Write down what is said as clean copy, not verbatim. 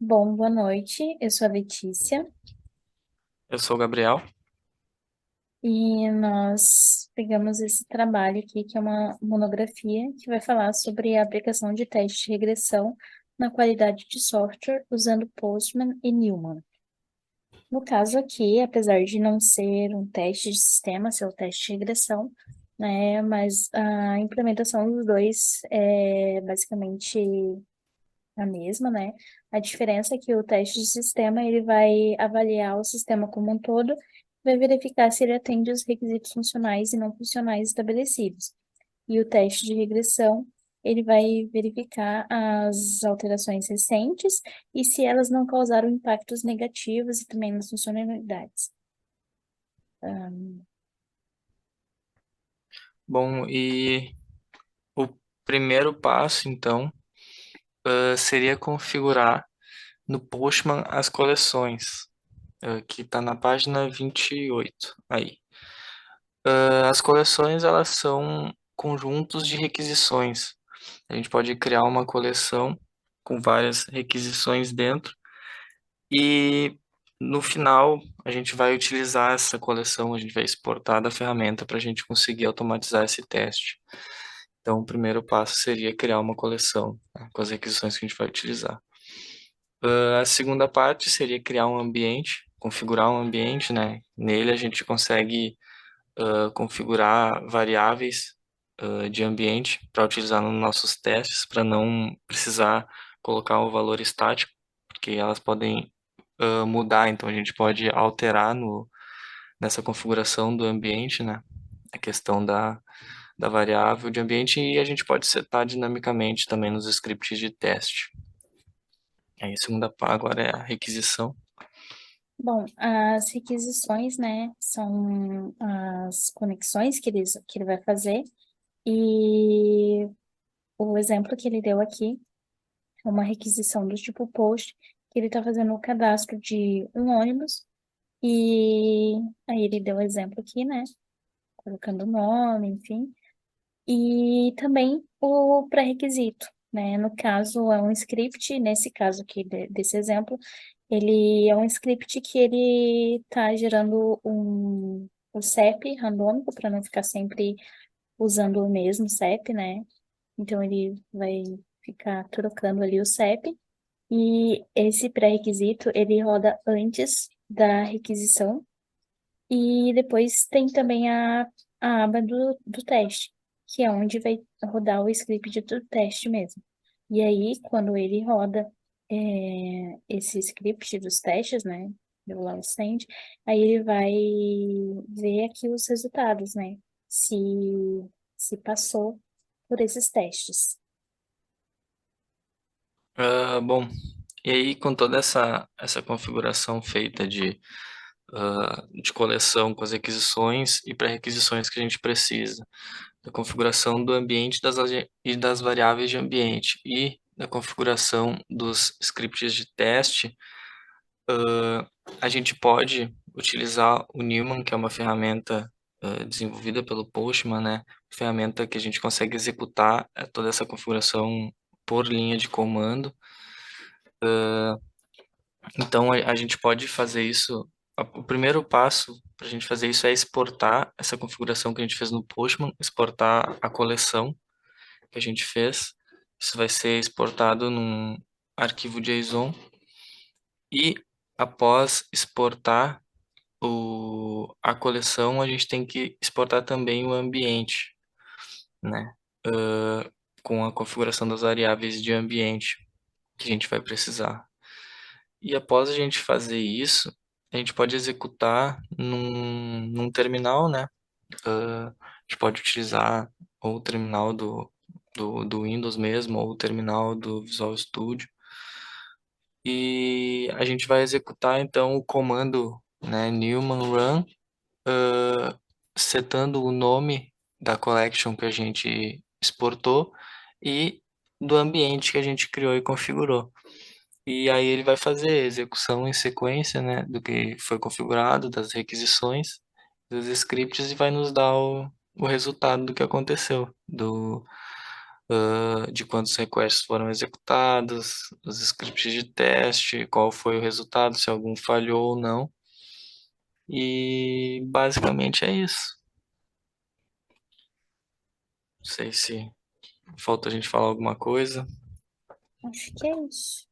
Bom, boa noite. Eu sou a Letícia Eu sou o Gabriel. e nós pegamos esse trabalho aqui, que é uma monografia que vai falar sobre a aplicação de teste de regressão na qualidade de software usando Postman e Newman. No caso aqui, apesar de não ser um teste de sistema, ser um teste de regressão, né, mas a implementação dos dois é basicamente a mesma, né? A diferença é que o teste de sistema ele vai avaliar o sistema como um todo, vai verificar se ele atende os requisitos funcionais e não funcionais estabelecidos. E o teste de regressão ele vai verificar as alterações recentes e se elas não causaram impactos negativos e também nas funcionalidades. Bom, e o primeiro passo, então, seria configurar no Postman as coleções, que está na página 28. Aí. As coleções, elas são conjuntos de requisições. A gente pode criar uma coleção com várias requisições dentro e no final a gente vai utilizar essa coleção, a gente vai exportar da ferramenta para a gente conseguir automatizar esse teste. Então, o primeiro passo seria criar uma coleção, né, com as requisições que a gente vai utilizar. A segunda parte seria criar um ambiente, configurar um ambiente, né? Nele a gente consegue configurar variáveis de ambiente para utilizar nos nossos testes, para não precisar colocar o valor estático, porque elas podem mudar, então a gente pode alterar nessa configuração do ambiente, né? A questão da variável de ambiente e a gente pode setar dinamicamente também nos scripts de teste. Aí a segunda parte agora é a requisição. Bom, as requisições, né, são as conexões que ele vai fazer. E o exemplo que ele deu aqui é uma requisição do tipo post, que ele está fazendo o cadastro de um ônibus, e aí ele deu o exemplo aqui, né? Colocando o nome, enfim. E também o pré-requisito, né? No caso, é um script, nesse caso aqui desse exemplo, ele é um script que ele está gerando um CEP randômico para não ficar sempre usando o mesmo CEP, né? Então ele vai ficar trocando ali o CEP. E esse pré-requisito, ele roda antes da requisição. E depois tem também a aba do teste, que é onde vai rodar o script do teste mesmo. E aí, quando ele roda esse script dos testes, né? Do lá o send, aí ele vai ver aqui os resultados, né? Se, se passou por esses testes. Bom, e aí com toda essa configuração feita de coleção com as requisições e pré-requisições que a gente precisa, da configuração do ambiente e das variáveis de ambiente e da configuração dos scripts de teste, a gente pode utilizar o Newman, que é uma ferramenta desenvolvida pelo Postman, né? Ferramenta que a gente consegue executar toda essa configuração por linha de comando. Então, a gente pode fazer isso. O primeiro passo para a gente fazer isso é exportar essa configuração que a gente fez no Postman, exportar a coleção que a gente fez. Isso vai ser exportado num arquivo JSON e após exportar a coleção, a gente tem que exportar também o ambiente, né? Com a configuração das variáveis de ambiente que a gente vai precisar. E após a gente fazer isso, a gente pode executar num terminal, né? A gente pode utilizar ou o terminal do Windows mesmo, ou o terminal do Visual Studio. E a gente vai executar então o comando, né, Newman Run, setando o nome da collection que a gente exportou e do ambiente que a gente criou e configurou. E aí ele vai fazer a execução em sequência, né, do que foi configurado, das requisições, dos scripts e vai nos dar o resultado do que aconteceu, de quantos requests foram executados, os scripts de teste, qual foi o resultado, se algum falhou ou não. E basicamente é isso. Não sei se falta a gente falar alguma coisa. Acho que é isso.